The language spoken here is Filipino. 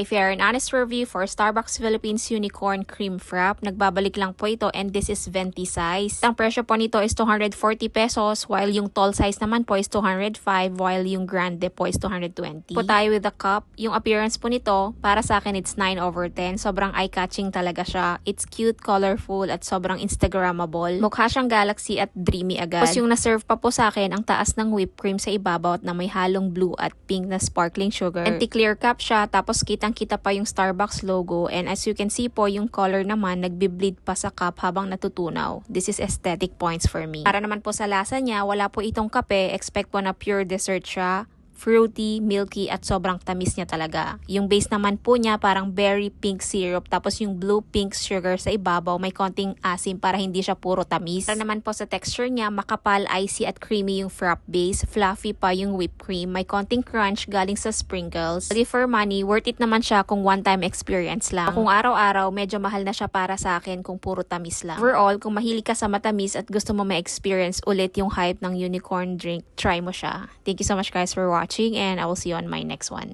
A fair and honest review for Starbucks Philippines Unicorn Cream Frap. Nagbabalik lang po ito and this is venti size. Ang presyo po nito is 240 pesos while yung tall size naman po is 205 while yung grande po is 220. Po tayo with the cup. Yung appearance po nito, para sa akin it's 9/10. Sobrang eye-catching talaga siya. It's cute, colorful at sobrang Instagrammable. Mukha siyang galaxy at dreamy agad. Tapos yung na-serve pa po sa akin ang taas ng whipped cream sa ibabaw at na may halong blue at pink na sparkling sugar. Anti-clear cup siya tapos kita pa yung Starbucks logo and as you can see po yung color naman nagbi-bleed pa sa cup habang natutunaw. This is aesthetic points for me. Para naman po sa lasa niya, wala po itong kape, expect po na pure dessert siya. Fruity, milky at sobrang tamis niya talaga. Yung base naman po niya parang berry pink syrup tapos yung blue pink sugar sa ibabaw may konting asim para hindi siya puro tamis. Para naman po sa texture niya, makapal, icy at creamy yung frap base. Fluffy pa yung whipped cream. May konting crunch galing sa sprinkles. Value for money, worth it naman siya kung one-time experience lang. Kung araw-araw, medyo mahal na siya para sa akin kung puro tamis lang. Overall, kung mahilig ka sa matamis at gusto mo ma-experience ulit yung hype ng unicorn drink, try mo siya. Thank you so much guys for watching and I will see you on my next one.